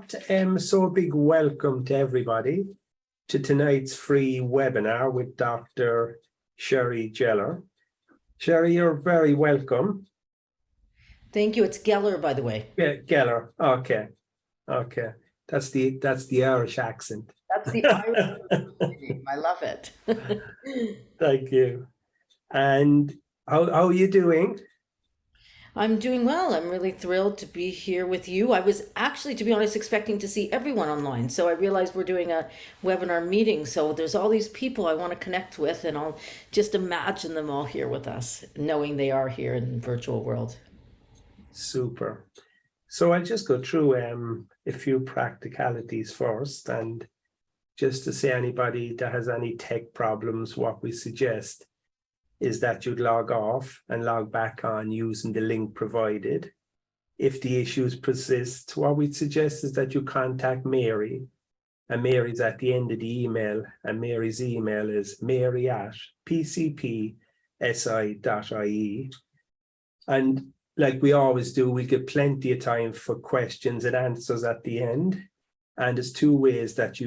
start. So a big welcome to everybody to tonight's free webinar with Dr. Shari Geller. Shari, you're very welcome. Thank you. It's Geller, by the way. Yeah, Geller. Okay. That's the Irish accent. That's the Irish name. I love it. Thank you. And how are you doing? I'm doing well. I'm really thrilled to be here with you. I was actually, to be honest, expecting to see everyone online. So I realized we're doing a webinar meeting. So there's all these people I want to connect with, and I'll just imagine them all here with us, knowing they are here in the virtual world. Super. So I'll just go through a few practicalities first, and just to say anybody that has any tech problems, what we suggest is that you'd log off and log back on using the link provided. If the issues persist, what we'd suggest is that you contact Mary, and Mary's at the end of the email, and Mary's email is mary@pcpsi.ie. And like we always do, we give plenty of time for questions and answers at the end. And there's two ways that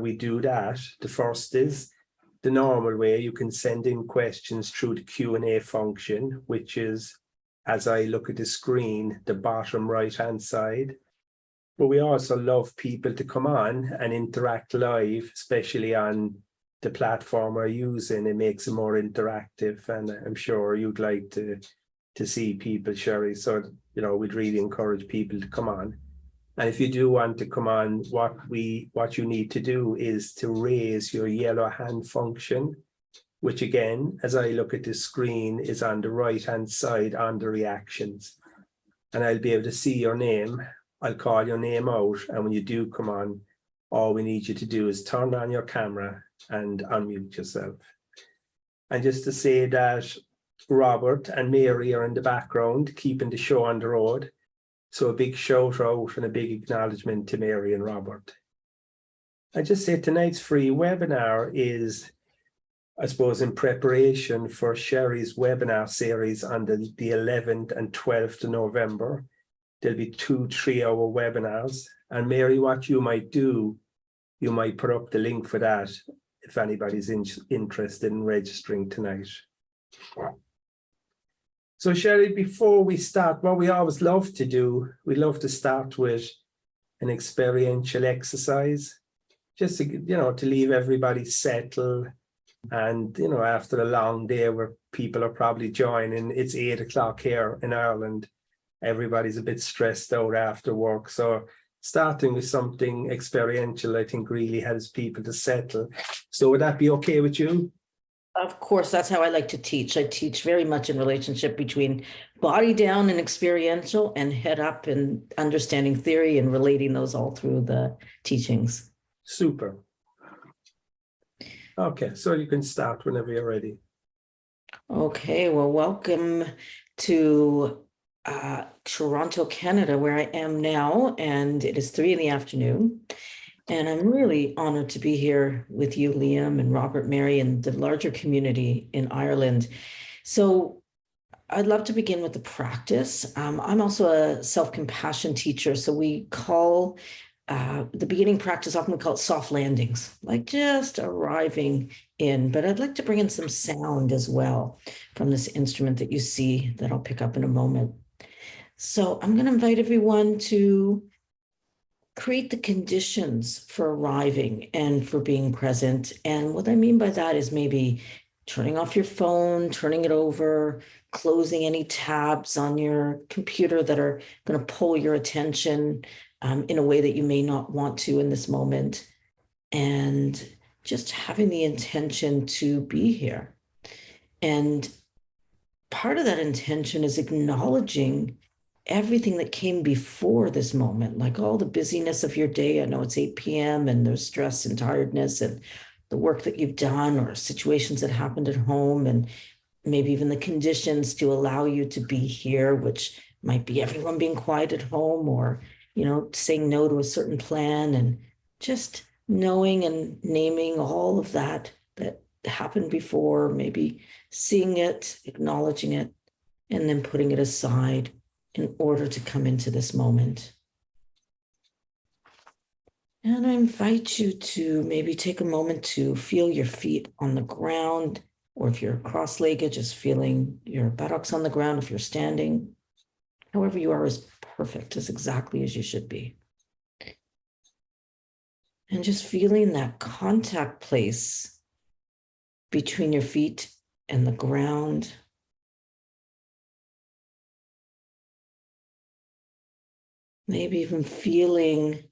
we do that. The first is the normal way. You can send in questions through the Q&A function, which is, as I look at the screen, the bottom right-hand side. But we also love people to come on and interact live, especially on the platform we're using. It makes it more interactive, and I'm sure you'd like to see people, Shari. So, we'd really encourage people to come on. And if you do want to come on, what you need to do is to raise your yellow hand function, which again, as I look at the screen, is on the right-hand side on the reactions. And I'll be able to see your name. I'll call your name out. And when you do come on, all we need you to do is turn on your camera and unmute yourself. And just to say that Robert and Mary are in the background, keeping the show on the road. So a big shout out and a big acknowledgement to Mary and Robert. I just say tonight's free webinar is, I suppose, in preparation for Shari's webinar series on the 11th and 12th of November. There'll be 2 3-hour webinars. And Mary, what you might do, you might put up the link for that if anybody's interested in registering tonight. So Shari, before we start, what we always love to do, we love to start with an experiential exercise, just to, to leave everybody settled. And, after a long day where people are probably joining, it's 8 o'clock here in Ireland. Everybody's a bit stressed out after work. So starting with something experiential, I think really helps people to settle. So would that be okay with you? Of course, that's how I like to teach. I teach very much in relationship between body down and experiential, and head up and understanding theory and relating those all through the teachings. Super. Okay, so you can start whenever you're ready. Okay, well, welcome to Toronto, Canada, where I am now, and it is 3 p.m. And I'm really honored to be here with you, Liam, and Robert, Mary, and the larger community in Ireland. So I'd love to begin with the practice. I'm also a self-compassion teacher. So we call the beginning practice, often we call it soft landings, like just arriving in. But I'd like to bring in some sound as well from this instrument that you see that I'll pick up in a moment. So I'm going to invite everyone to create the conditions for arriving and for being present. And what I mean by that is maybe turning off your phone, turning it over, closing any tabs on your computer that are going to pull your attention in a way that you may not want to in this moment. And just having the intention to be here. And part of that intention is acknowledging everything that came before this moment, like all the busyness of your day. I know it's 8 p.m. and there's stress and tiredness and the work that you've done or situations that happened at home, and maybe even the conditions to allow you to be here, which might be everyone being quiet at home, or, saying no to a certain plan, and just knowing and naming all of that happened before, maybe seeing it, acknowledging it, and then putting it aside in order to come into this moment. And I invite you to maybe take a moment to feel your feet on the ground, or if you're cross-legged, just feeling your buttocks on the ground. If you're standing, however you are is perfect, is exactly as you should be. And just feeling that contact place between your feet and the ground. Maybe even feeling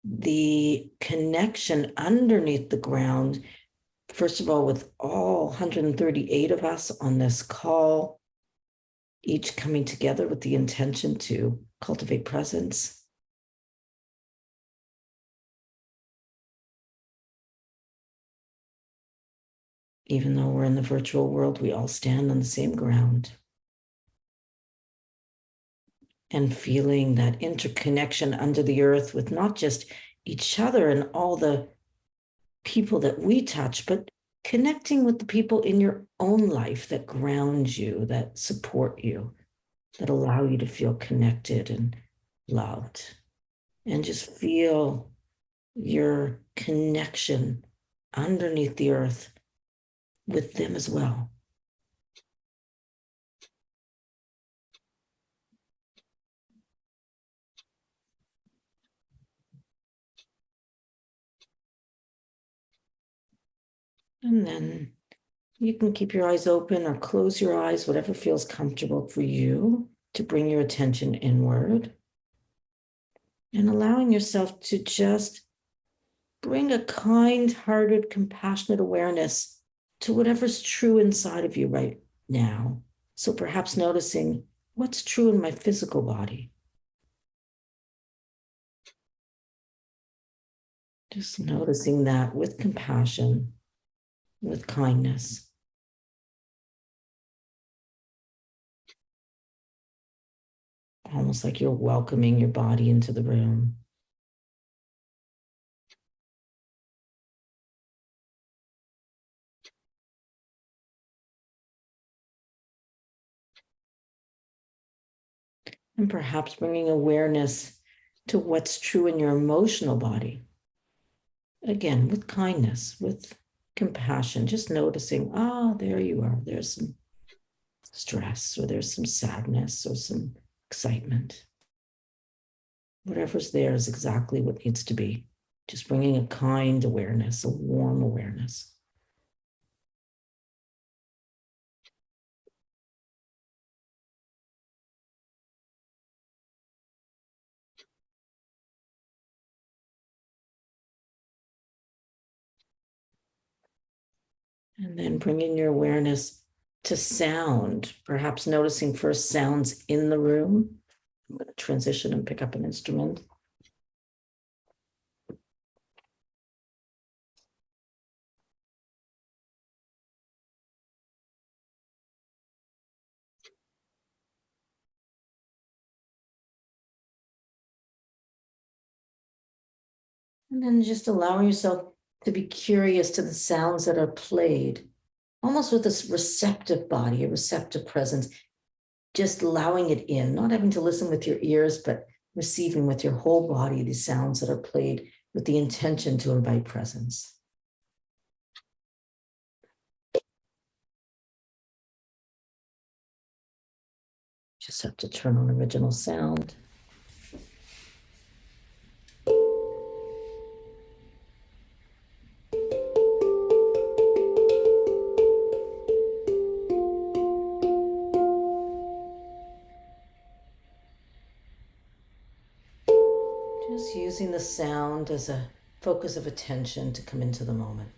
the connection underneath the ground. First of all, with all 138 of us on this call, each coming together with the intention to cultivate presence. Even though we're in the virtual world, we all stand on the same ground. And feeling that interconnection under the earth with not just each other and all the people that we touch, but connecting with the people in your own life that ground you, that support you, that allow you to feel connected and loved. And just feel your connection underneath the earth with them as well. And then you can keep your eyes open or close your eyes, whatever feels comfortable for you, to bring your attention inward. And allowing yourself to just bring a kind-hearted, compassionate awareness to whatever's true inside of you right now. So perhaps noticing what's true in my physical body. Just noticing that with compassion, with kindness. Almost like you're welcoming your body into the room. And perhaps bringing awareness to what's true in your emotional body. Again, with kindness, with compassion, just noticing, there you are. There's some stress, or there's some sadness, or some excitement. Whatever's there is exactly what needs to be. Just bringing a kind awareness, a warm awareness. And then bringing your awareness to sound, perhaps noticing first sounds in the room. I'm going to transition and pick up an instrument. And then just allowing yourself to be curious to the sounds that are played, almost with this receptive body, a receptive presence, just allowing it in, not having to listen with your ears, but receiving with your whole body the sounds that are played with the intention to invite presence. Just have to turn on original sound. Just using the sound as a focus of attention to come into the moment.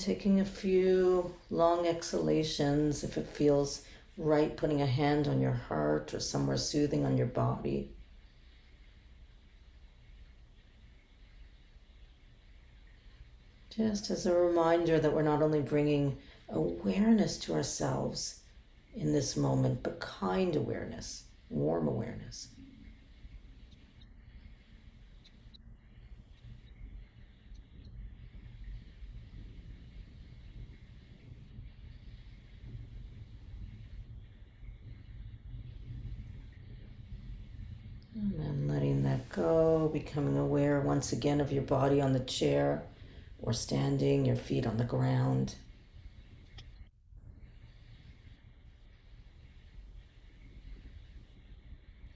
taking a few long exhalations, if it feels right, putting a hand on your heart or somewhere soothing on your body. Just as a reminder that we're not only bringing awareness to ourselves in this moment, but kind awareness, warm awareness. And then letting that go, becoming aware once again of your body on the chair or standing, your feet on the ground.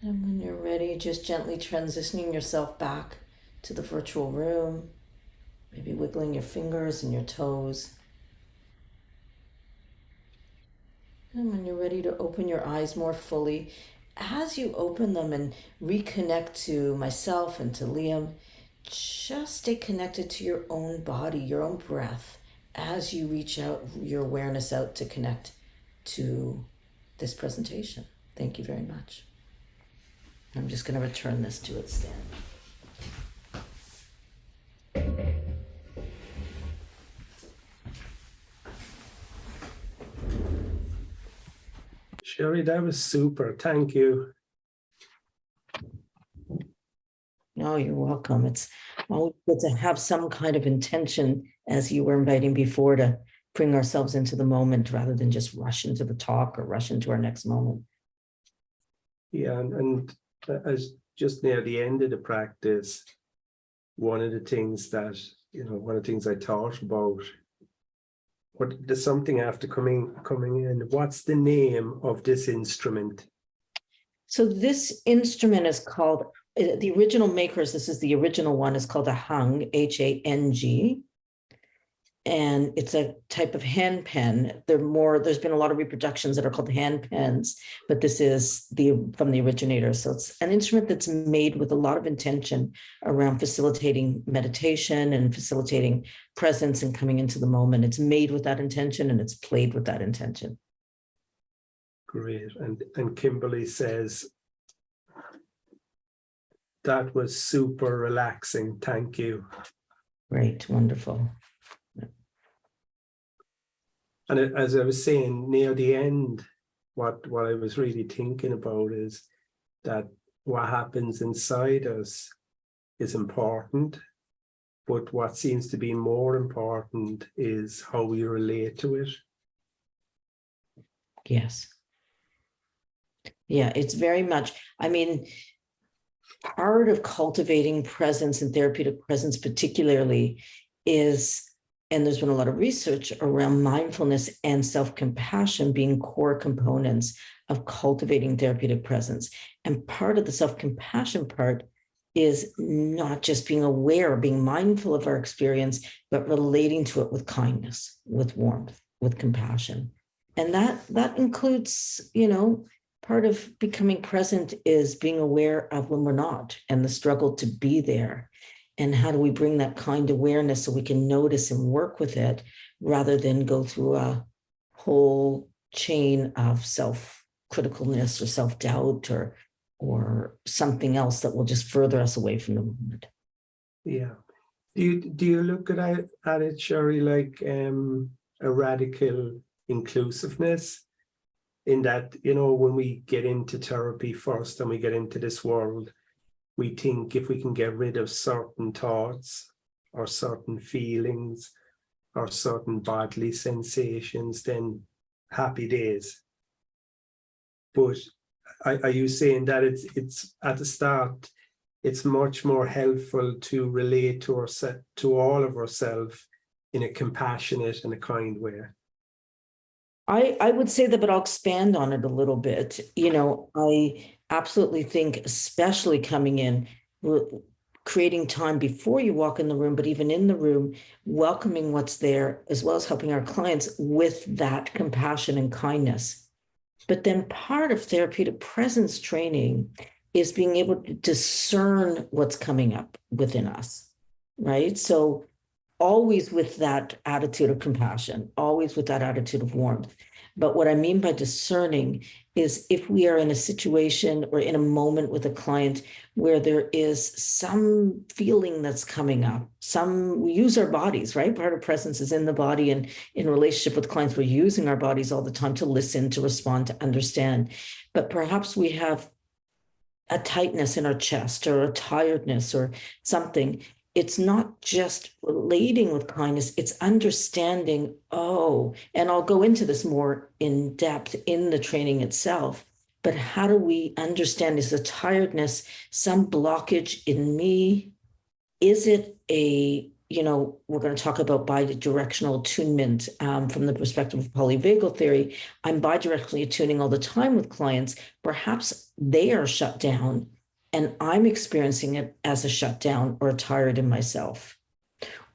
And when you're ready, just gently transitioning yourself back to the virtual room, maybe wiggling your fingers and your toes. And when you're ready to open your eyes more fully, as you open them and reconnect to myself and to Liam, just stay connected to your own body, your own breath, as you reach out your awareness out to connect to this presentation. Thank you very much. I'm just going to return this to its stand. Shari, that was super. Thank you. Oh, you're welcome. It's always good to have some kind of intention, as you were inviting before, to bring ourselves into the moment rather than just rush into the talk or rush into our next moment. Yeah, and as just near the end of the practice, one of the things that, one of the things I thought about, there's something after coming in. What's the name of this instrument? So this instrument is called, the original makers, this is the original one, is called a hang, H-A-N-G. And it's a type of hand pen. There's been a lot of reproductions that are called hand pens, but this is from the originator. So it's an instrument that's made with a lot of intention around facilitating meditation and facilitating presence and coming into the moment. It's made with that intention and it's played with that intention. Great. And Kimberly says, that was super relaxing. Thank you. Great, wonderful. And as I was saying, near the end, what I was really thinking about is that what happens inside us is important, but what seems to be more important is how we relate to it. Yes. Yeah, it's very much, part of cultivating presence and therapeutic presence particularly is, and there's been a lot of research around mindfulness and self-compassion being core components of cultivating therapeutic presence. And part of the self-compassion part is not just being aware, being mindful of our experience, but relating to it with kindness, with warmth, with compassion. And that includes, part of becoming present is being aware of when we're not and the struggle to be there. And how do we bring that kind awareness so we can notice and work with it rather than go through a whole chain of self-criticalness or self-doubt or something else that will just further us away from the moment. Yeah. Do you look at it, Shari, like a radical inclusiveness, in that, when we get into therapy first and we get into this world, we think if we can get rid of certain thoughts or certain feelings or certain bodily sensations, then happy days. But are you saying that it's at the start, it's much more helpful to relate to all of ourselves in a compassionate and a kind way? I would say that, but I'll expand on it a little bit. I absolutely think, especially coming in, creating time before you walk in the room, but even in the room, welcoming what's there, as well as helping our clients with that compassion and kindness. But then part of therapeutic presence training is being able to discern what's coming up within us, right? So always with that attitude of compassion, always with that attitude of warmth. But what I mean by discerning is if we are in a situation or in a moment with a client where there is some feeling that's coming up, we use our bodies, right? Part of presence is in the body, and in relationship with clients, we're using our bodies all the time to listen, to respond, to understand. But perhaps we have a tightness in our chest or a tiredness or something. It's not just relating with kindness, it's understanding, oh, and I'll go into this more in depth in the training itself, but how do we understand, is the tiredness some blockage in me? Is it we're going to talk about bidirectional attunement from the perspective of polyvagal theory. I'm bidirectionally attuning all the time with clients. Perhaps they are shut down and I'm experiencing it as a shutdown or tired in myself.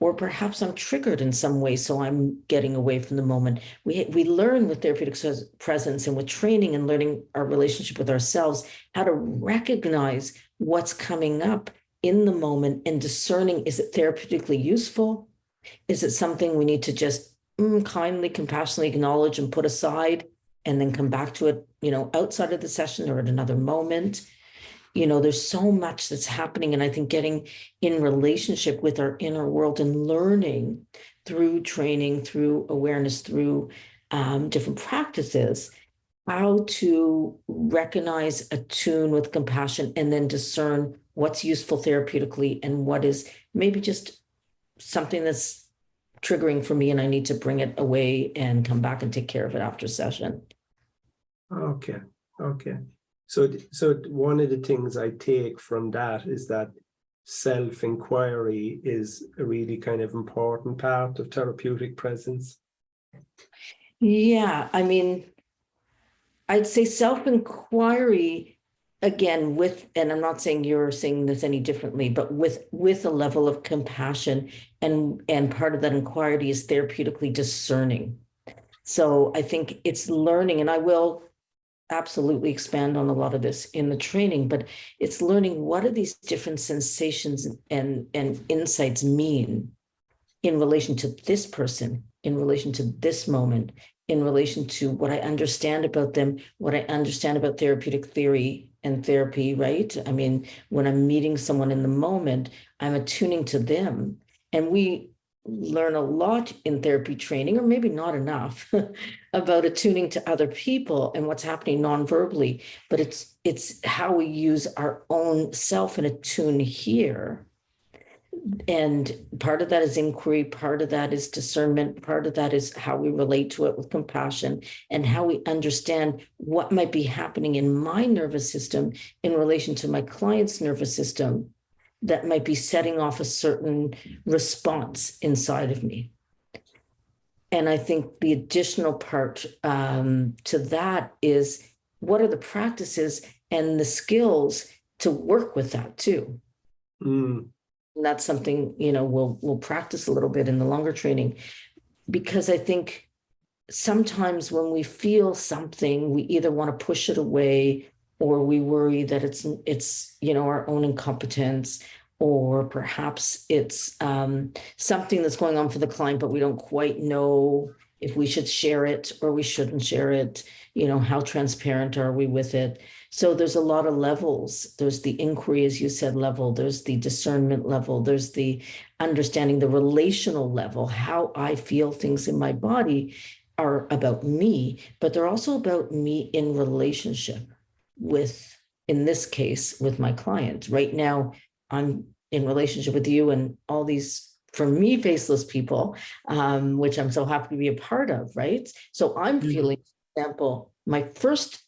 Or perhaps I'm triggered in some way, so I'm getting away from the moment. We learn with therapeutic presence and with training and learning our relationship with ourselves, how to recognize what's coming up in the moment and discerning, is it therapeutically useful? Is it something we need to just kindly, compassionately acknowledge and put aside and then come back to it, outside of the session or at another moment? There's so much that's happening. And I think getting in relationship with our inner world and learning through training, through awareness, through different practices, how to recognize, attune with compassion, and then discern what's useful therapeutically and what is maybe just something that's triggering for me and I need to bring it away and come back and take care of it after session. Okay. So one of the things I take from that is that self-inquiry is a really kind of important part of therapeutic presence. Yeah, I mean, I'd say self-inquiry, again, and I'm not saying you're saying this any differently, but with a level of compassion, and part of that inquiry is therapeutically discerning. So I think it's learning, and I will absolutely expand on a lot of this in the training, but it's learning what do these different sensations and insights mean in relation to this person, in relation to this moment, in relation to what I understand about them, what I understand about therapeutic theory and therapy, right? I mean, when I'm meeting someone in the moment, I'm attuning to them. And we learn a lot in therapy training, or maybe not enough, about attuning to other people and what's happening non-verbally. But it's how we use our own self and attune here. And part of that is inquiry, part of that is discernment, part of that is how we relate to it with compassion and how we understand what might be happening in my nervous system in relation to my client's nervous system that might be setting off a certain response inside of me. And I think the additional part to that is, what are the practices and the skills to work with that too? And that's something, we'll practice a little bit in the longer training, because I think sometimes when we feel something, we either want to push it away, or we worry that it's our own incompetence, or perhaps it's something that's going on for the client, but we don't quite know if we should share it or we shouldn't share it. How transparent are we with it? So there's a lot of levels. There's the inquiry, as you said, level. There's the discernment level. There's the understanding, the relational level, how I feel things in my body are about me, but they're also about me in relationship with, in this case, with my client. Right now, I'm in relationship with you and all these, for me, faceless people, which I'm so happy to be a part of, right? So I'm feeling, for example, my first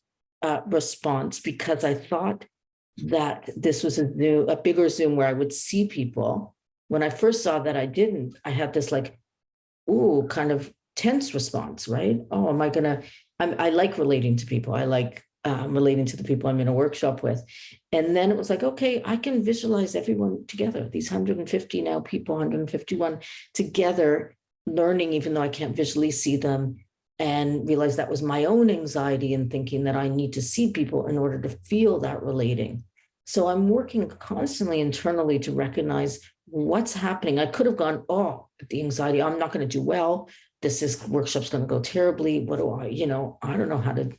response, because I thought that this was a bigger Zoom where I would see people. When I first saw that I didn't, I had this kind of tense response, right? Oh, I like relating to people. I like relating to the people I'm in a workshop with. And then it was like, okay, I can visualize everyone together, these 150 now people, 151 together, learning, even though I can't visually see them, and realize that was my own anxiety and thinking that I need to see people in order to feel that relating. So I'm working constantly internally to recognize what's happening. I could have gone, oh, the anxiety, I'm not going to do well. This workshop's going to go terribly. What do I don't know how to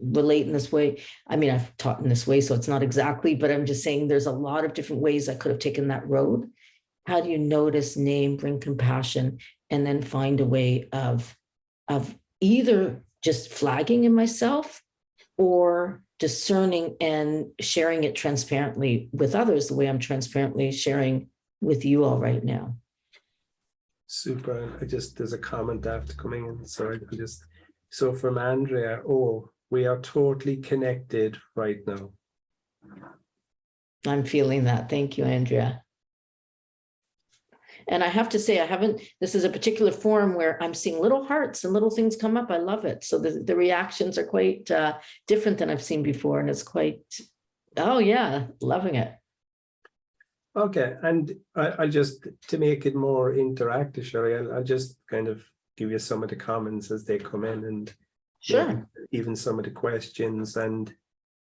relate in this way. I mean, I've taught in this way, so it's not exactly, but I'm just saying there's a lot of different ways I could have taken that road. How do you notice, name, bring compassion, and then find a way of either just flagging in myself or discerning and sharing it transparently with others, the way I'm transparently sharing with you all right now. Super. There's a comment after coming in. So from Andrea, we are totally connected right now. I'm feeling that. Thank you, Andrea. And I have to say, this is a particular forum where I'm seeing little hearts and little things come up. I love it. So the reactions are quite different than I've seen before. And it's quite, oh yeah, loving it. Okay. And I just, to make it more interactive, Shari, I'll just kind of give you some of the comments as they come in, and sure, even some of the questions. And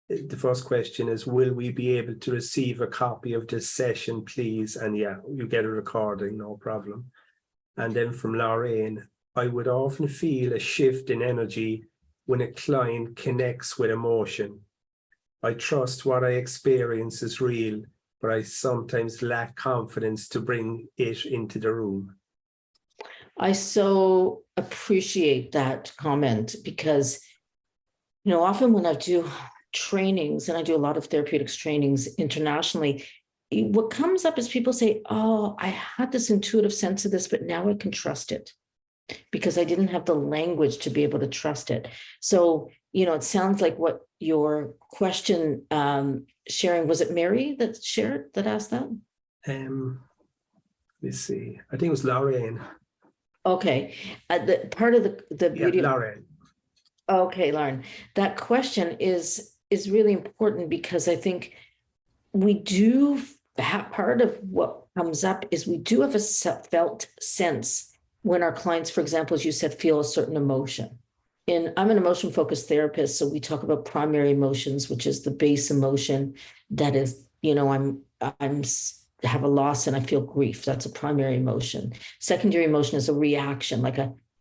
the first question is, will we be able to receive a copy of this session, please? And yeah, you get a recording, no problem. And then from Lorraine, I would often feel a shift in energy when a client connects with emotion. I trust what I experience is real, but I sometimes lack confidence to bring it into the room. I so appreciate that comment, because, often when I do trainings, and I do a lot of therapeutics trainings internationally, what comes up is people say, oh, I had this intuitive sense of this, but now I can trust it because I didn't have the language to be able to trust it. So, it sounds like what your question sharing, was it Mary that asked that? Let's see. I think it was Lorraine. Okay. The part of the beauty of Lauren. Okay, Lauren, that question is really important, because I think we do have, part of what comes up is we do have a felt sense when our clients, for example, as you said, feel a certain emotion. And I'm an emotion-focused therapist, so we talk about primary emotions, which is the base emotion that is, I'm have a loss and I feel grief. That's a primary emotion. Secondary emotion is a reaction, like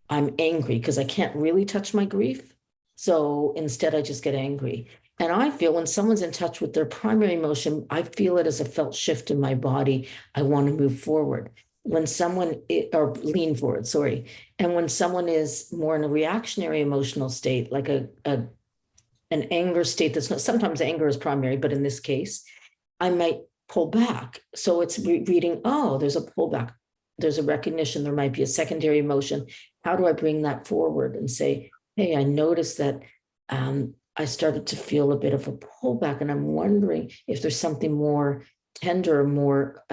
I'm angry because I can't really touch my grief. So instead I just get angry. And I feel when someone's in touch with their primary emotion, I feel it as a felt shift in my body. I want to move forward. When someone, or lean forward, sorry. And when someone is more in a reactionary emotional state, like an anger state that's not, sometimes anger is primary, but in this case, I might pull back. So it's reading, oh, there's a pullback. There's a recognition, there might be a secondary emotion. How do I bring that forward and say, hey, I noticed that I started to feel a bit of a pullback, and I'm wondering if there's something more tender, more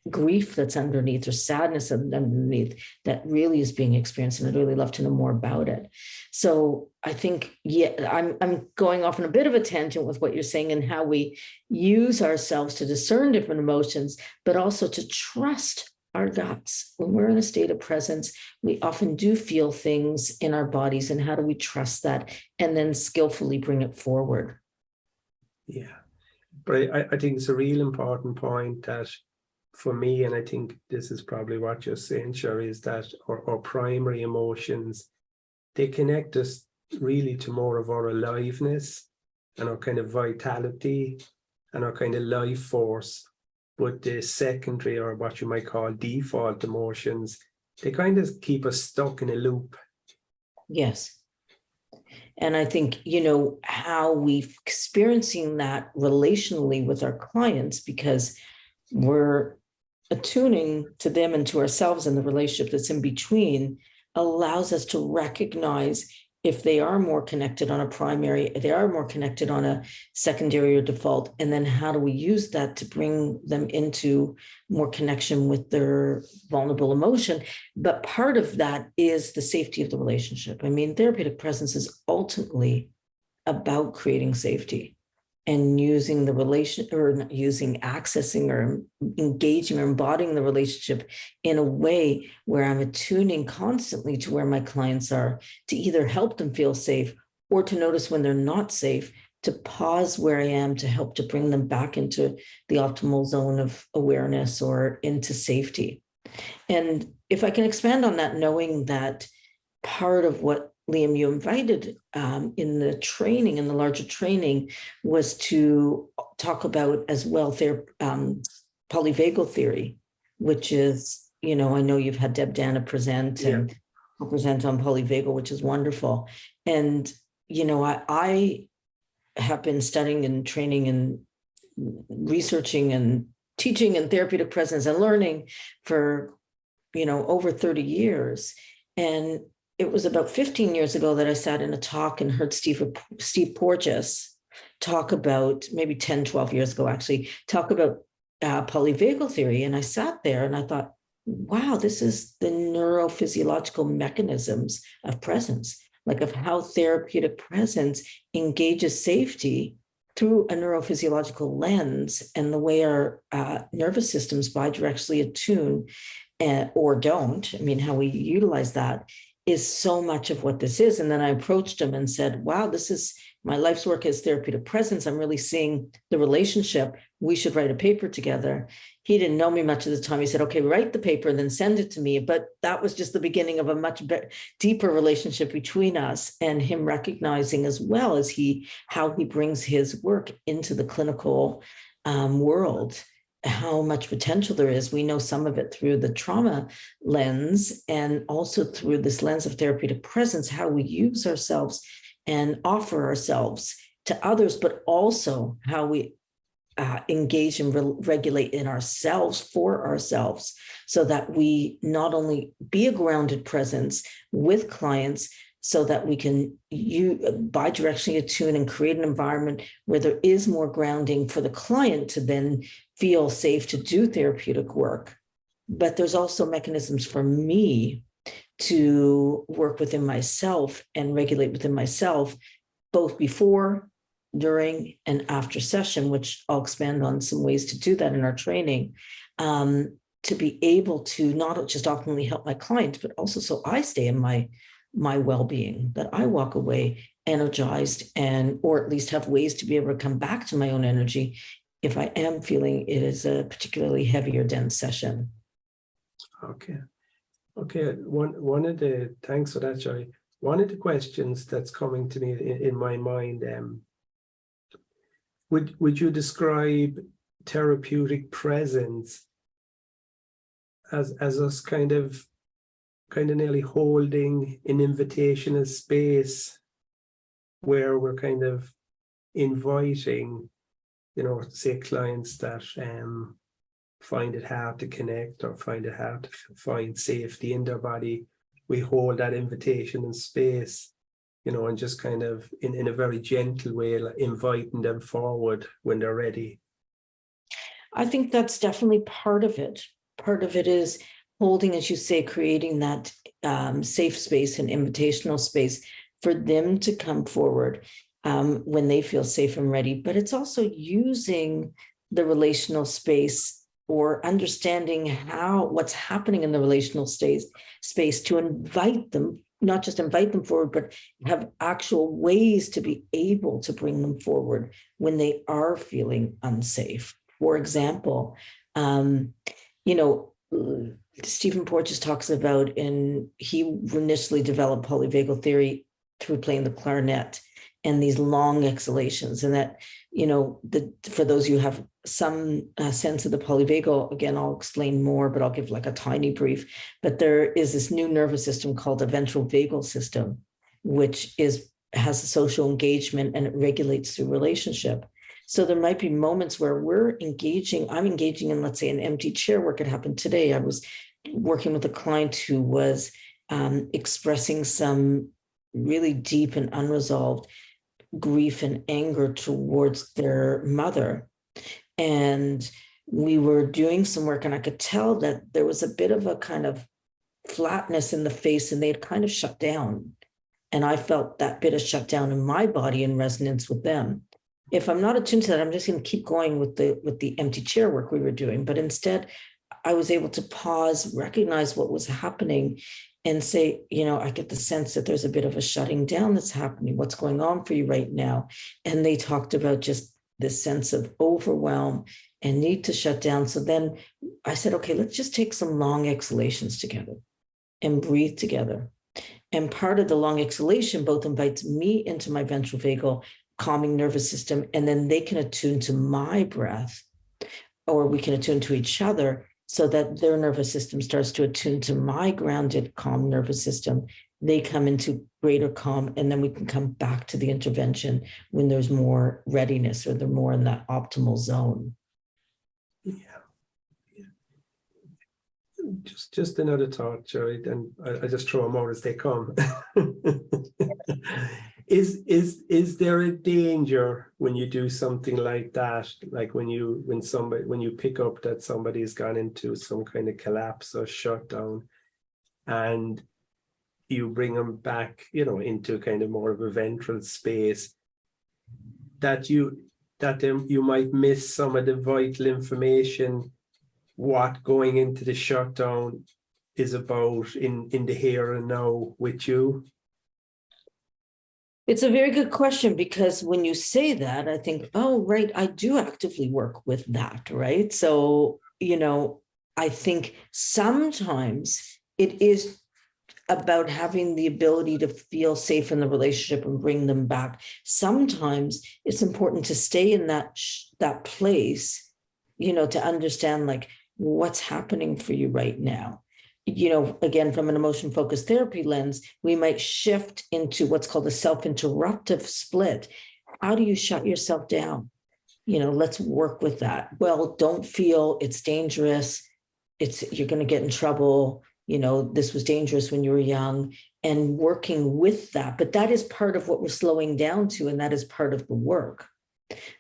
grief that's underneath, or sadness underneath, that really is being experienced, and I'd really love to know more about it. So I think, I'm going off on a bit of a tangent with what you're saying and how we use ourselves to discern different emotions, but also to trust our guts. When we're in a state of presence, we often do feel things in our bodies, and how do we trust that and then skillfully bring it forward? Yeah, but I think it's a real important point that for me, and I think this is probably what you're saying, Shari, is that our primary emotions, they connect us really to more of our aliveness and our kind of vitality and our kind of life force. But the secondary, or what you might call default emotions, they kind of keep us stuck in a loop. Yes. And I think, how we're experiencing that relationally with our clients, because we're attuning to them and to ourselves, and the relationship that's in between allows us to recognize if they are more connected on a primary, they are more connected on a secondary or default, and then how do we use that to bring them into more connection with their vulnerable emotion. But part of that is the safety of the relationship. I mean, therapeutic presence is ultimately about creating safety and using the relation, or not using, accessing or engaging or embodying the relationship in a way where I'm attuning constantly to where my clients are, to either help them feel safe or to notice when they're not safe, to pause where I am to help to bring them back into the optimal zone of awareness or into safety. And if I can expand on that, knowing that part of what Liam, you invited in the training, in the larger training, was to talk about as well polyvagal theory, which is, I know you've had Deb Dana present and present on polyvagal, which is wonderful. And, I have been studying and training and researching and teaching in therapeutic presence and learning for, over 30 years. And it was about 15 years ago that I sat in a talk and heard Steve Porges talk about, maybe 10, 12 years ago, actually, talk about polyvagal theory. And I sat there and I thought, wow, this is the neurophysiological mechanisms of presence, like of how therapeutic presence engages safety through a neurophysiological lens, and the way our nervous systems bidirectionally attune or don't. I mean, how we utilize that is so much of what this is. And then I approached him and said, wow, this is my life's work as therapeutic presence. I'm really seeing the relationship. We should write a paper together. He didn't know me much at the time. He said, okay, write the paper and then send it to me. But that was just the beginning of a much deeper relationship between us, and him recognizing as well as how he brings his work into the clinical world, how much potential there is. We know some of it through the trauma lens, and also through this lens of therapeutic presence, how we use ourselves and offer ourselves to others, but also how we engage and regulate in ourselves for ourselves, so that we not only be a grounded presence with clients, so that we can bidirectionally attune and create an environment where there is more grounding for the client to then feel safe to do therapeutic work. But there's also mechanisms for me to work within myself and regulate within myself, both before, during, and after session, which I'll expand on some ways to do that in our training, to be able to not just optimally help my clients, but also so I stay in my well-being, that I walk away energized, or at least have ways to be able to come back to my own energy if I am feeling it is a particularly heavy or dense session. Okay. One of the, thanks for that, Shari. One of the questions that's coming to me in my mind, would you describe therapeutic presence as us kind of nearly holding an invitational space where we're kind of inviting, say clients that find it hard to connect or find it hard to find safety in their body. We hold that invitation in space, and just kind of in a very gentle way, like inviting them forward when they're ready. I think that's definitely part of it. Part of it is holding, as you say, creating that safe space and invitational space for them to come forward when they feel safe and ready. But it's also using the relational space, or understanding what's happening in the relational space to invite them, not just invite them forward, but have actual ways to be able to bring them forward when they are feeling unsafe. For example, Stephen Porges talks about, he initially developed polyvagal theory through playing the clarinet and these long exhalations, and that, for those of you who have some sense of the polyvagal, again, I'll explain more, but I'll give like a tiny brief. But there is this new nervous system called the ventral vagal system, which has a social engagement, and it regulates through relationship. So there might be moments where I'm engaging in, let's say, an empty chair. Where could happen today. I was working with a client who was expressing some really deep and unresolved grief and anger towards their mother. And we were doing some work, and I could tell that there was a bit of a kind of flatness in the face, and they'd kind of shut down. And I felt that bit of shutdown in my body in resonance with them. If I'm not attuned to that, I'm just going to keep going with the empty chair work we were doing. But instead, I was able to pause, recognize what was happening, and say, I get the sense that there's a bit of a shutting down that's happening. What's going on for you right now? And they talked about just this sense of overwhelm and need to shut down. So then I said, okay, let's just take some long exhalations together and breathe together. And part of the long exhalation both invites me into my ventral vagal calming nervous system, and then they can attune to my breath, or we can attune to each other so that their nervous system starts to attune to my grounded, calm nervous system. They come into greater calm, and then we can come back to the intervention when there's more readiness or they're more in that optimal zone. Yeah. Just another thought, Shari, and I just throw them out as they come. Is there a danger when you do something like that, like when you pick up that somebody's gone into some kind of collapse or shutdown, and you bring them back, into kind of more of a ventral space, that you might miss some of the vital information, what going into the shutdown is about in the here and now with you? It's a very good question, because when you say that, I think, oh, right, I do actively work with that, right? So, I think sometimes it is about having the ability to feel safe in the relationship and bring them back. Sometimes it's important to stay in that place, to understand like what's happening for you right now. Again, from an emotion-focused therapy lens, we might shift into what's called a self-interruptive split. How do you shut yourself down? Let's work with that. Well, don't feel it's dangerous. You're going to get in trouble. This was dangerous when you were young, and working with that. But that is part of what we're slowing down to, and that is part of the work.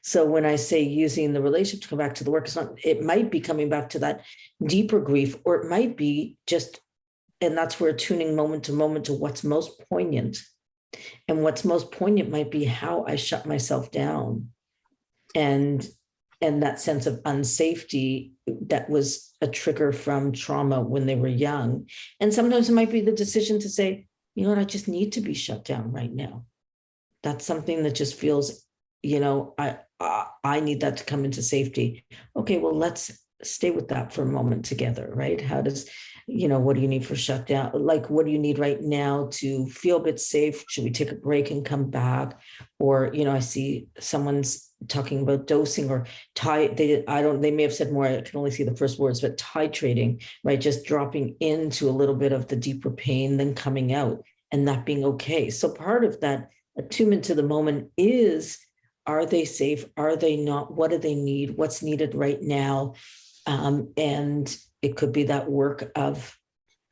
So when I say using the relationship to come back to the work, it might be coming back to that deeper grief, or it might be just, and that's where tuning moment to moment to what's most poignant. And what's most poignant might be how I shut myself down, and that sense of unsafety that was a trigger from trauma when they were young. And sometimes it might be the decision to say, you know what, I just need to be shut down right now. That's something that just feels, I need that to come into safety. Okay, well, let's stay with that for a moment together, right? How does, what do you need for shutdown? Like, what do you need right now to feel a bit safe? Should we take a break and come back? Or, I see someone's talking about dosing or they may have said more, I can only see the first words, but titrating, right? Just dropping into a little bit of the deeper pain, then coming out, and that being okay. So part of that attunement to the moment is, are they safe? Are they not? What do they need? What's needed right now? And it could be that work of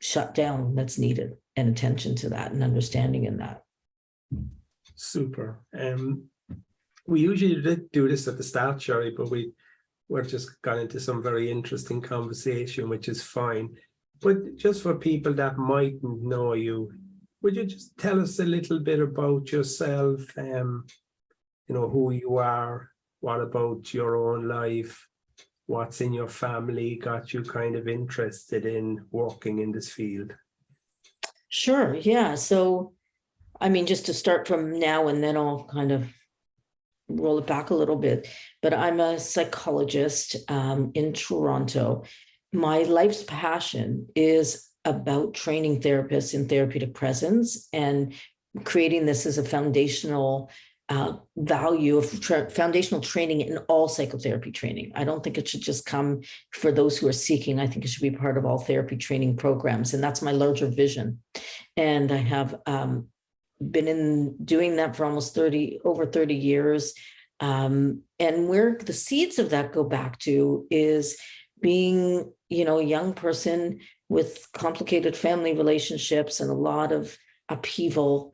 shutdown that's needed, and attention to that and understanding in that. Super. We usually do this at the start, Shari, but we're just got into some very interesting conversation, which is fine. But just for people that mightn't know you, would you just tell us a little bit about yourself? Who you are, what about your own life, what's in your family got you kind of interested in working in this field? Sure, yeah. So, just to start from now, and then I'll kind of roll it back a little bit, but I'm a psychologist in Toronto. My life's passion is about training therapists in therapeutic presence and creating this as a foundational value of foundational training in all psychotherapy training. I don't think it should just come for those who are seeking. I think it should be part of all therapy training programs. And that's my larger vision. And I have been in doing that for over 30 years. And where the seeds of that go back to is being, a young person with complicated family relationships and a lot of upheaval,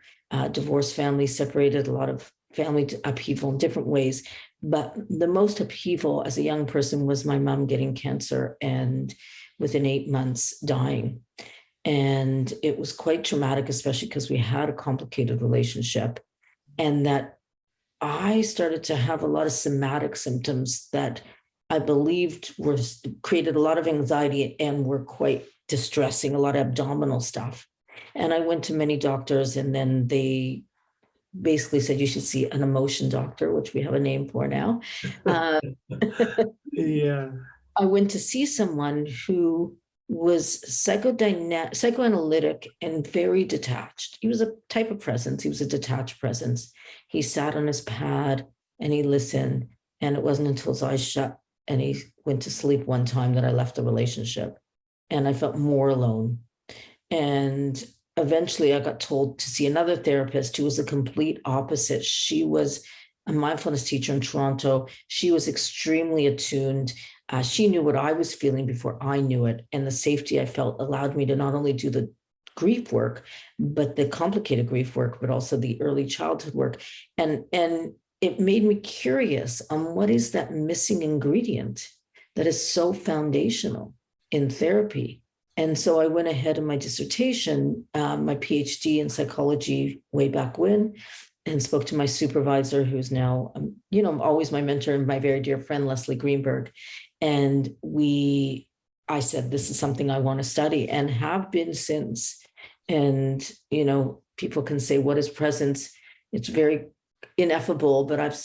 divorced families, separated, a lot of family upheaval in different ways. But the most upheaval as a young person was my mom getting cancer and within 8 months dying. And it was quite traumatic, especially because we had a complicated relationship, and that I started to have a lot of somatic symptoms that I believed created a lot of anxiety and were quite distressing, a lot of abdominal stuff. And I went to many doctors, and then they basically said you should see an emotion doctor, which we have a name for now. Yeah. I went to see someone who was psychoanalytic and very detached. He was a type of presence. He was a detached presence. He sat on his pad and he listened. And it wasn't until his eyes shut and he went to sleep one time that I left the relationship. And I felt more alone. And eventually I got told to see another therapist who was the complete opposite. She was a mindfulness teacher in Toronto. She was extremely attuned. She knew what I was feeling before I knew it. And the safety I felt allowed me to not only do the grief work, but the complicated grief work, but also the early childhood work. And it made me curious on what is that missing ingredient that is so foundational in therapy. And so I went ahead in my dissertation, my PhD in psychology way back when, and spoke to my supervisor, who's now, always my mentor and my very dear friend, Leslie Greenberg. And I said, this is something I want to study and have been since. And, people can say, what is presence? It's very ineffable, but I've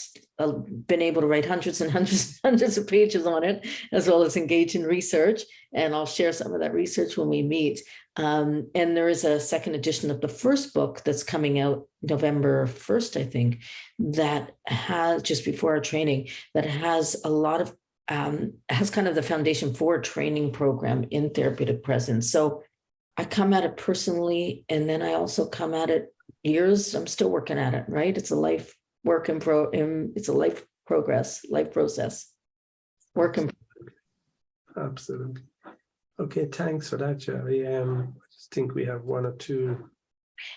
been able to write hundreds and hundreds and hundreds of pages on it, as well as engage in research. And I'll share some of that research when we meet. And there is a second edition of the first book that's coming out November 1st, I think, that has, just before our training, that has a lot of, has kind of the foundation for a training program in therapeutic presence. So I come at it personally, and then I also come at it years. I'm still working at it, right? It's a life work it's a life process, work in. Absolutely. Okay, thanks for that, Shari. I just think we have one or two.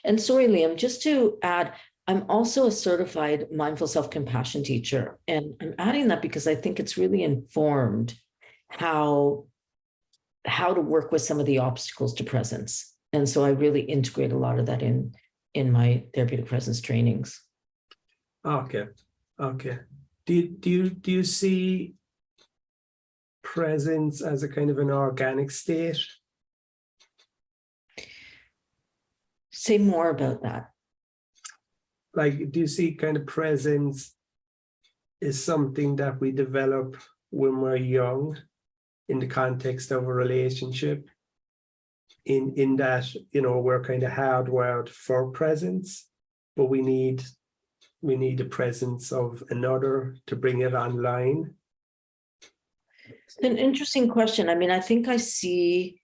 And sorry, Liam, just to add, I'm also a certified mindful self-compassion teacher. And I'm adding that because I think it's really informed how to work with some of the obstacles to presence. And so I really integrate a lot of that in my therapeutic presence trainings. Okay. Do you see presence as a kind of an organic state? Say more about that. Like, do you see kind of presence is something that we develop when we're young in the context of a relationship? In that, we're kind of hardwired for presence, but we need the presence of another to bring it online. It's an interesting question. I mean, I think I see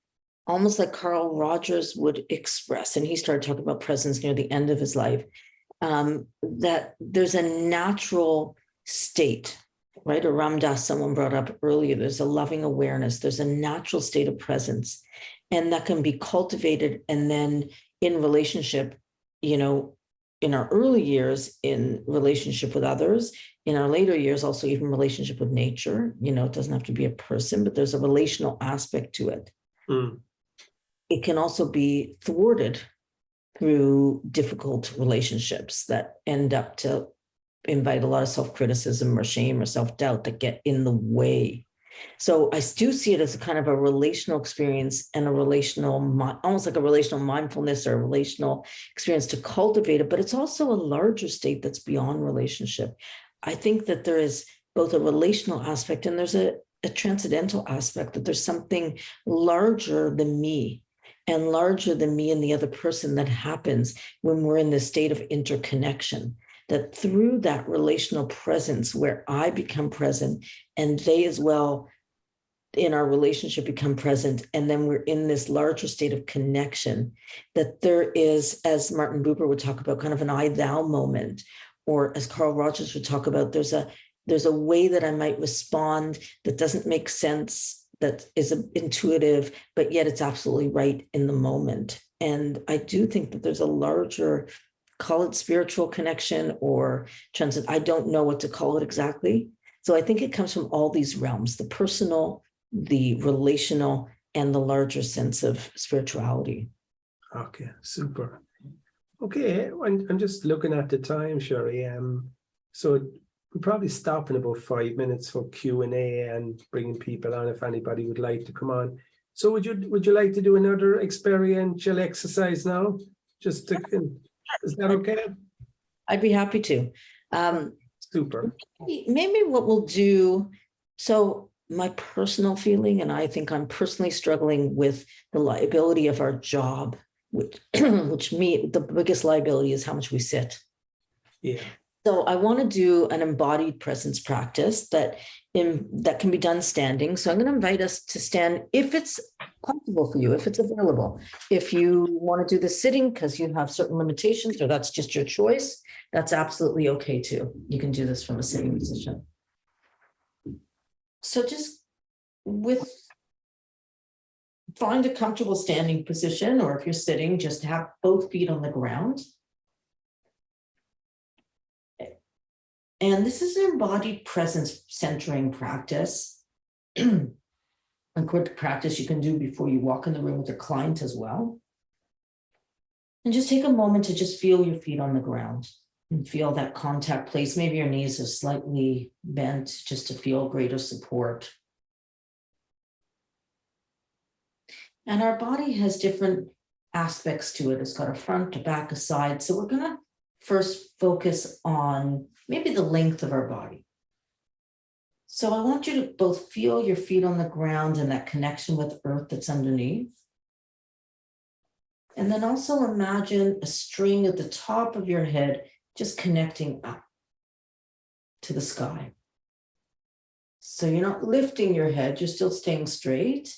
almost like Carl Rogers would express, and he started talking about presence near the end of his life, that there's a natural state, right? Or Ram Dass, someone brought up earlier, there's a loving awareness, there's a natural state of presence, and that can be cultivated. And then in relationship, in our early years, in relationship with others, in our later years, also even relationship with nature, it doesn't have to be a person, but there's a relational aspect to it. Mm. It can also be thwarted through difficult relationships that end up to invite a lot of self-criticism or shame or self-doubt that get in the way. So I do see it as a kind of a relational experience and a relational, almost like a relational mindfulness or a relational experience to cultivate it, but it's also a larger state that's beyond relationship. I think that there is both a relational aspect and there's a transcendental aspect, that there's something larger than me and larger than me and the other person that happens when we're in this state of interconnection. That through that relational presence where I become present and they as well in our relationship become present, and then we're in this larger state of connection, that there is, as Martin Buber would talk about, kind of an I-thou moment, or as Carl Rogers would talk about, there's a way that I might respond that doesn't make sense, that is intuitive, but yet it's absolutely right in the moment. And I do think that there's a larger, call it spiritual connection or transit. I don't know what to call it exactly. So I think it comes from all these realms, the personal, the relational, and the larger sense of spirituality. Okay, super. Okay, I'm just looking at the time, Shari. So we'll probably stop in about 5 minutes for Q&A and bringing people on if anybody would like to come on. So would you like to do another experiential exercise now? Just to, is that okay? I'd be happy to. Super. Maybe what we'll do, so my personal feeling, and I think I'm personally struggling with the liability of our job, which the biggest liability is how much we sit. Yeah. So I want to do an embodied presence practice that can be done standing. So I'm going to invite us to stand if it's comfortable for you, if it's available. If you want to do the sitting because you have certain limitations or that's just your choice, that's absolutely okay too. You can do this from a sitting position. So just find a comfortable standing position, or if you're sitting, just have both feet on the ground. And this is an embodied presence centering practice. A quick practice you can do before you walk in the room with your client as well. And just take a moment to just feel your feet on the ground and feel that contact place. Maybe your knees are slightly bent just to feel greater support. And our body has different aspects to it. It's got a front, a back, a side. So we're going to first focus on maybe the length of our body. So I want you to both feel your feet on the ground and that connection with earth that's underneath. And then also imagine a string at the top of your head, just connecting up to the sky. So you're not lifting your head, you're still staying straight,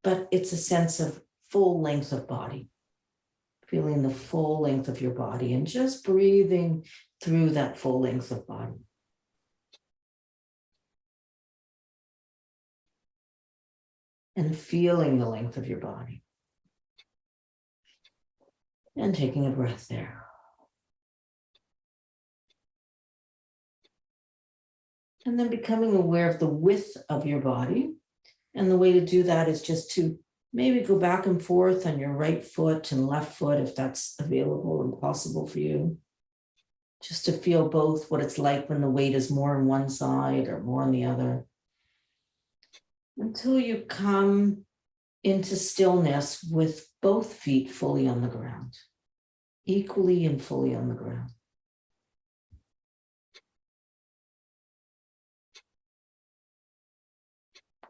but it's a sense of full length of body. Feeling the full length of your body and just breathing through that full length of body. And feeling the length of your body. And taking a breath there. And then becoming aware of the width of your body. And the way to do that is just to maybe go back and forth on your right foot and left foot if that's available and possible for you. Just to feel both what it's like when the weight is more on one side or more on the other. Until you come into stillness with both feet fully on the ground. Equally and fully on the ground.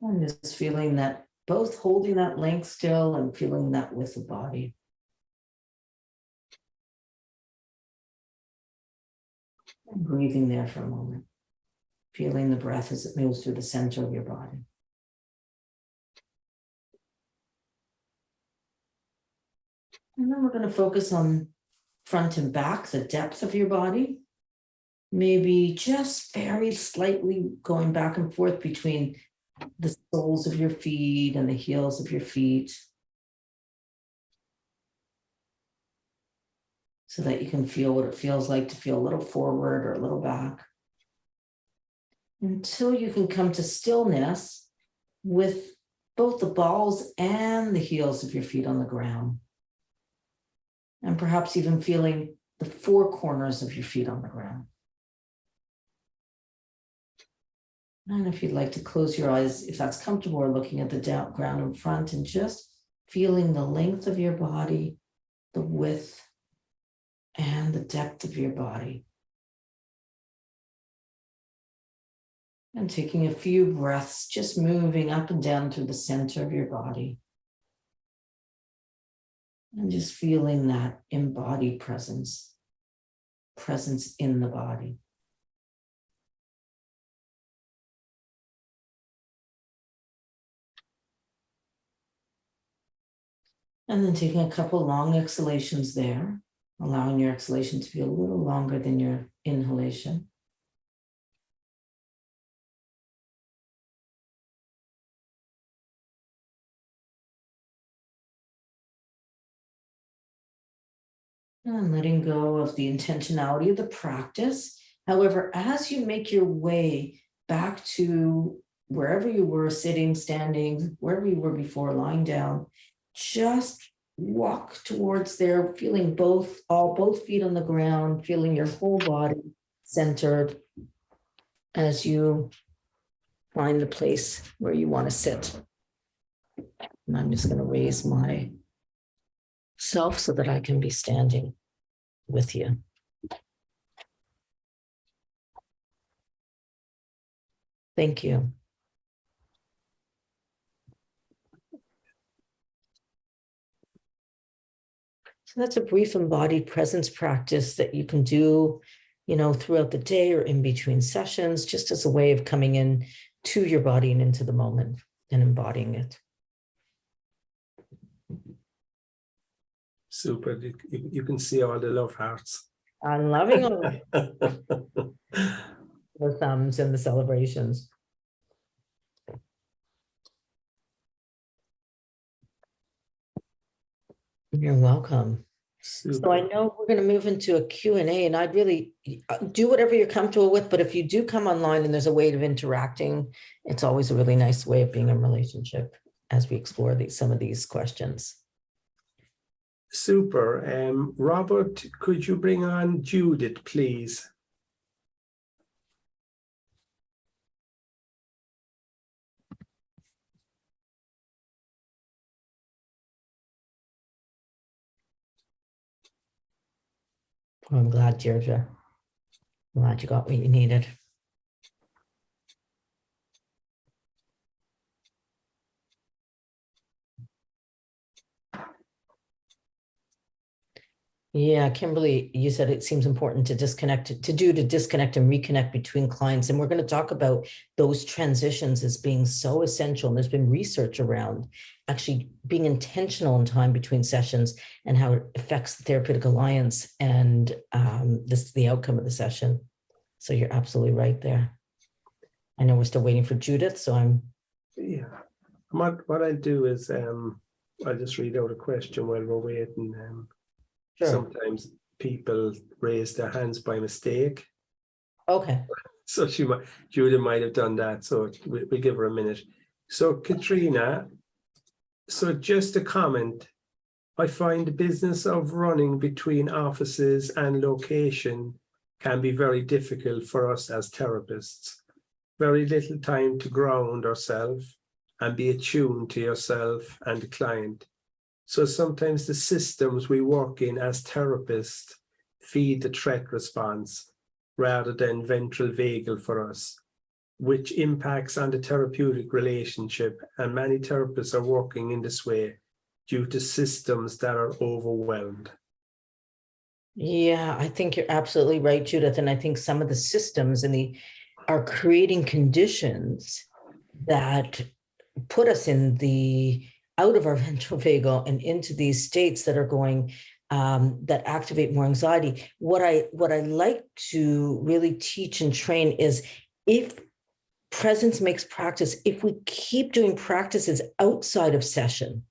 And just feeling that, both holding that length still and feeling that with the body. And breathing there for a moment. Feeling the breath as it moves through the center of your body. And then we're going to focus on front and back, the depth of your body. Maybe just very slightly going back and forth between the soles of your feet and the heels of your feet. So that you can feel what it feels like to feel a little forward or a little back. Until you can come to stillness with both the balls and the heels of your feet on the ground. And perhaps even feeling the four corners of your feet on the ground. And if you'd like to close your eyes, if that's comfortable, or looking at the ground in front and just feeling the length of your body, the width, and the depth of your body. And taking a few breaths, just moving up and down through the center of your body. And just feeling that embodied presence, presence in the body. And then taking a couple long exhalations there, allowing your exhalation to be a little longer than your inhalation. And letting go of the intentionality of the practice. However, as you make your way back to wherever you were sitting, standing, wherever you were before, lying down, just walk towards there, feeling both feet on the ground, feeling your whole body centered as you find the place where you want to sit. And I'm just going to raise myself so that I can be standing with you. Thank you. So that's a brief embodied presence practice that you can do, throughout the day or in between sessions, just as a way of coming in to your body and into the moment and embodying it. Super. You can see all the love hearts. I'm loving all the thumbs and the celebrations. You're welcome. Super. So I know we're going to move into a Q&A, and I'd really do whatever you're comfortable with, but if you do come online and there's a way of interacting, it's always a really nice way of being in relationship as we explore some of these questions. Super. Robert, could you bring on Judith, please? I'm glad, Deirdre. I'm glad you got what you needed. Yeah, Kimberly, you said it seems important to disconnect and reconnect between clients. And we're going to talk about those transitions as being so essential. And there's been research around actually being intentional in time between sessions and how it affects the therapeutic alliance and the outcome of the session. So you're absolutely right there. I know we're still waiting for Judith, so I'm. Yeah. What I do is I'll just read out a question while we're waiting. Sure. Sometimes people raise their hands by mistake. Okay. So Judith might have done that. So we'll give her a minute. So Katrina, so just a comment. I find the business of running between offices and location can be very difficult for us as therapists. Very little time to ground ourselves and be attuned to yourself and the client. So sometimes the systems we work in as therapists feed the threat response rather than ventral vagal for us, which impacts on the therapeutic relationship. And many therapists are working in this way due to systems that are overwhelmed. Yeah, I think you're absolutely right, Judith. And I think some of the systems are creating conditions that put us out of our ventral vagal and into these states that are going that activate more anxiety. What I like to really teach and train is, if presence makes practice, if we keep doing practices outside of session,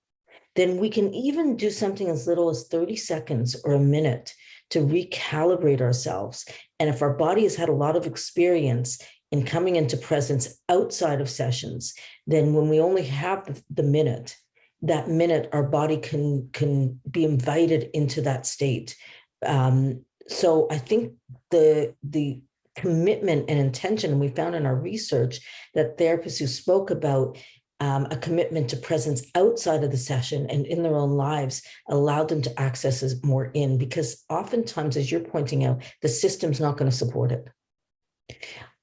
then we can even do something as little as 30 seconds or a minute to recalibrate ourselves. And if our body has had a lot of experience in coming into presence outside of sessions, then when we only have that minute, our body can be invited into that state. So I think the commitment and intention, and we found in our research that therapists who spoke about a commitment to presence outside of the session and in their own lives allowed them to access us more in, because oftentimes, as you're pointing out, the system's not going to support it.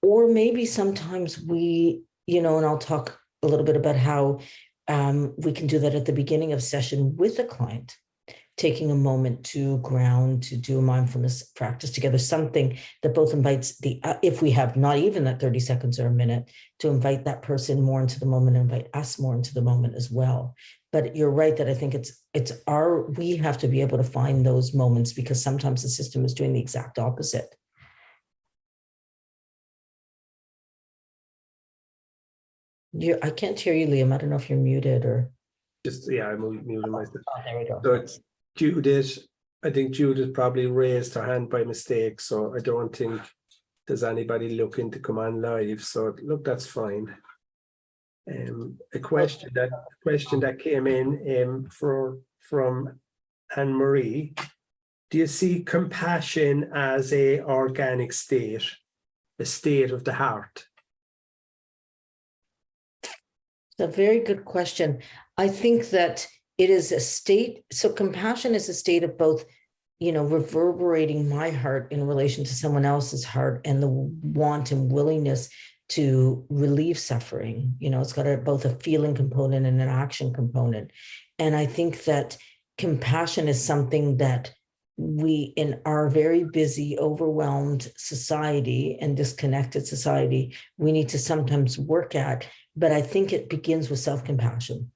Or maybe sometimes and I'll talk a little bit about how we can do that at the beginning of session with a client, taking a moment to ground, to do a mindfulness practice together, something that both invites if we have not even that 30 seconds or a minute, to invite that person more into the moment and invite us more into the moment as well. But you're right that I think we have to be able to find those moments, because sometimes the system is doing the exact opposite. I can't hear you, Liam. I don't know if you're muted or. I muted myself. Oh, there we go. So it's Judith. I think Judith probably raised her hand by mistake, so I don't think there's anybody looking to come on live. So look, that's fine. A question that came in from Anne Marie. Do you see compassion as a organic state, a state of the heart? It's a very good question. I think that it is a state, so compassion is a state of both, reverberating my heart in relation to someone else's heart and the want and willingness to relieve suffering. It's got both a feeling component and an action component. And I think that compassion is something that we, in our very busy, overwhelmed society and disconnected society, we need to sometimes work at. But I think it begins with self-compassion.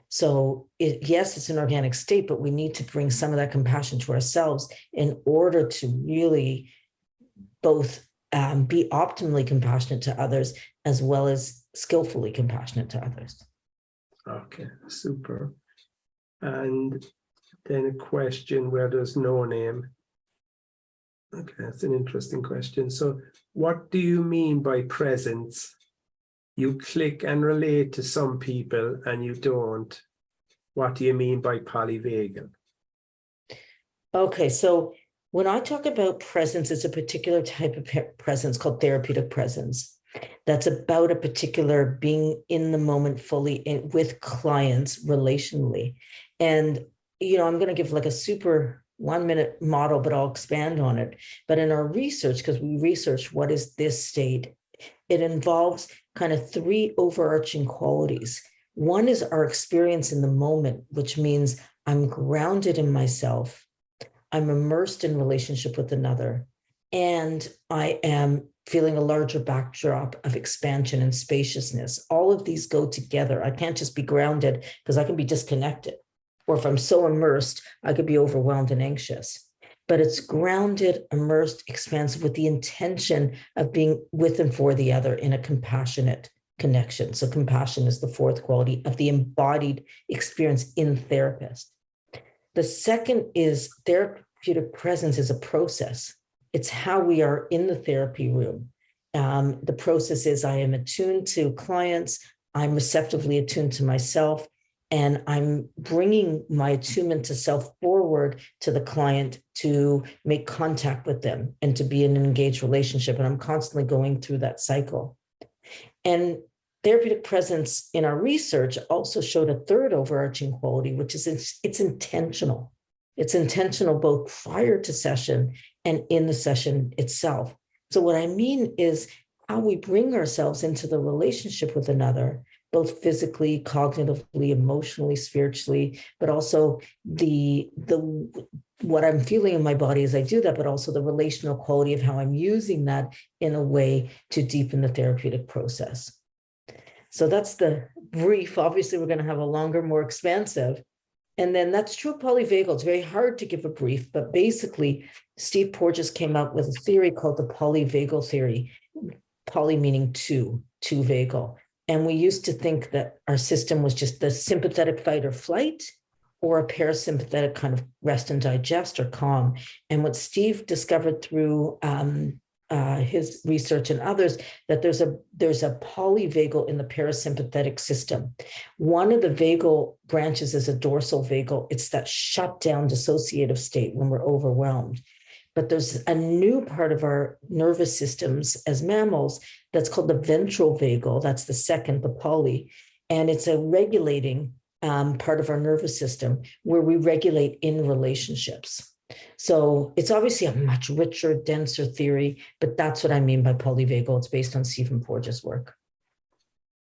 So yes, it's an organic state, but we need to bring some of that compassion to ourselves in order to really both be optimally compassionate to others, as well as skillfully compassionate to others. Okay, super. And then a question where there's no name. Okay, that's an interesting question. So what do you mean by presence? You click and relate to some people and you don't. What do you mean by polyvagal? Okay, so when I talk about presence, it's a particular type of presence called therapeutic presence. That's about a particular being in the moment fully with clients relationally. And, I'm going to give like a super 1-minute model, but I'll expand on it. But in our research, because we research what is this state, it involves kind of 3 overarching qualities. One is our experience in the moment, which means I'm grounded in myself, I'm immersed in relationship with another, and I am feeling a larger backdrop of expansion and spaciousness. All of these go together. I can't just be grounded because I can be disconnected. Or if I'm so immersed, I could be overwhelmed and anxious. But it's grounded, immersed, expansive with the intention of being with and for the other in a compassionate connection. So compassion is the 4th quality of the embodied experience in therapist. The second is therapeutic presence is a process. It's how we are in the therapy room. The process is I am attuned to clients, I'm receptively attuned to myself, and I'm bringing my attunement to self forward to the client to make contact with them and to be in an engaged relationship. And I'm constantly going through that cycle. And therapeutic presence in our research also showed a 3rd overarching quality, which is it's intentional. It's intentional both prior to session and in the session itself. So what I mean is how we bring ourselves into the relationship with another, both physically, cognitively, emotionally, spiritually, but also the what I'm feeling in my body as I do that, but also the relational quality of how I'm using that in a way to deepen the therapeutic process. So that's the brief. Obviously, we're going to have a longer, more expansive. And then that's true of polyvagal. It's very hard to give a brief, but basically, Steve Porges came out with a theory called the polyvagal theory, poly meaning two vagal. And we used to think that our system was just the sympathetic fight or flight, or a parasympathetic kind of rest and digest or calm. And what Steve discovered through his research and others, that there's a polyvagal in the parasympathetic system. One of the vagal branches is a dorsal vagal. It's that shutdown dissociative state when we're overwhelmed. But there's a new part of our nervous systems as mammals that's called the ventral vagal. That's the second, the poly. And it's a regulating part of our nervous system where we regulate in relationships. So it's obviously a much richer, denser theory, but that's what I mean by polyvagal. It's based on Stephen Porges' work.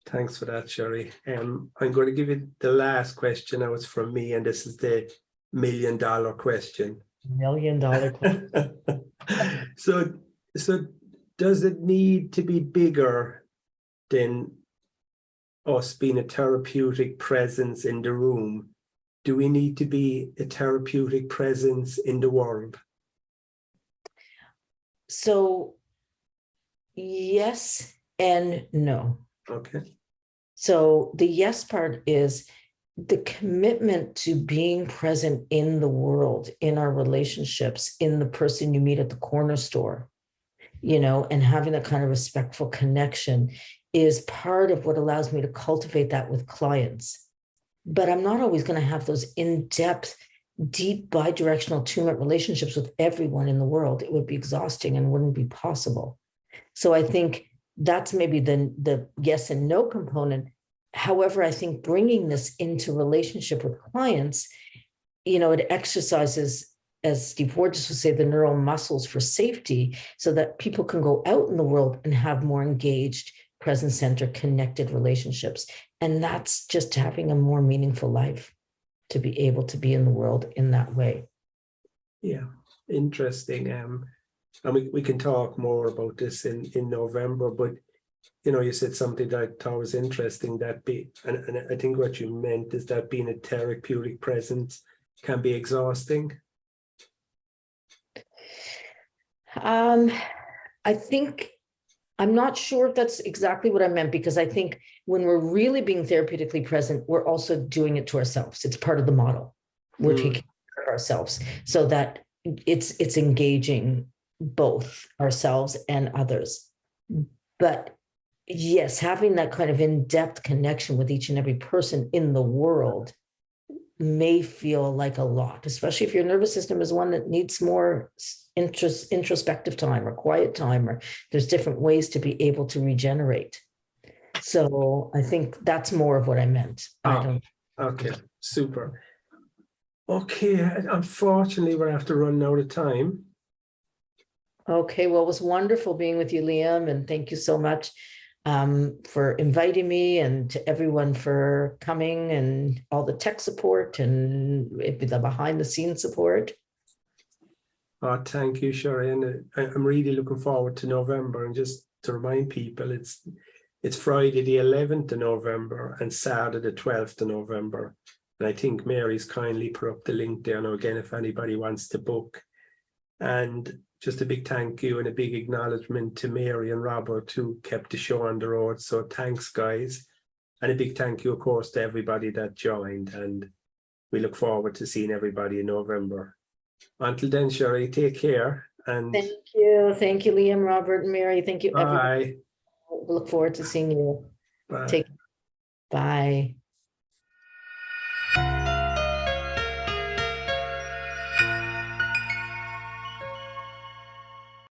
Thanks for that, Shari. I'm going to give you the last question. Now it's from me, and this is the $1 million question. $1 million question. So does it need to be bigger than us being a therapeutic presence in the room? Do we need to be a therapeutic presence in the world? So yes and no. Okay. So the yes part is the commitment to being present in the world, in our relationships, in the person you meet at the corner store, and having that kind of respectful connection is part of what allows me to cultivate that with clients. But I'm not always going to have those in-depth, deep, bi-directional attunement relationships with everyone in the world. It would be exhausting and wouldn't be possible. So I think that's maybe the yes and no component. However, I think bringing this into relationship with clients, it exercises, as Steve Porges would say, the neural muscles for safety, so that people can go out in the world and have more engaged, present-centered, connected relationships. And that's just having a more meaningful life, to be able to be in the world in that way. Yeah, interesting. And we can talk more about this in November, but you said something that I thought was interesting, and I think what you meant is that being a therapeutic presence can be exhausting. I think, I'm not sure if that's exactly what I meant, because I think when we're really being therapeutically present, we're also doing it to ourselves. It's part of the model. We're taking care of ourselves, so that it's engaging both ourselves and others. But yes, having that kind of in-depth connection with each and every person in the world may feel like a lot, especially if your nervous system is one that needs more introspective time or quiet time, or there's different ways to be able to regenerate. So I think that's more of what I meant. Okay, super. Okay, unfortunately, we're have to run out of time. Okay, well, it was wonderful being with you, Liam, and thank you so much for inviting me, and to everyone for coming, and all the tech support and the behind the scenes support. Thank you, Shari. And I'm really looking forward to November. And just to remind people, it's Friday the 11th of November and Saturday the 12th of November. And I think Mary's kindly put up the link there now again if anybody wants to book. And just a big thank you and a big acknowledgement to Mary and Robert, who kept the show on the road. So thanks, guys. And a big thank you, of course, to everybody that joined. And we look forward to seeing everybody in November. Until then, Shari, take care. And thank you, Liam, Robert, and Mary. Thank you, everybody. Bye. We look forward to seeing you. Bye. Bye.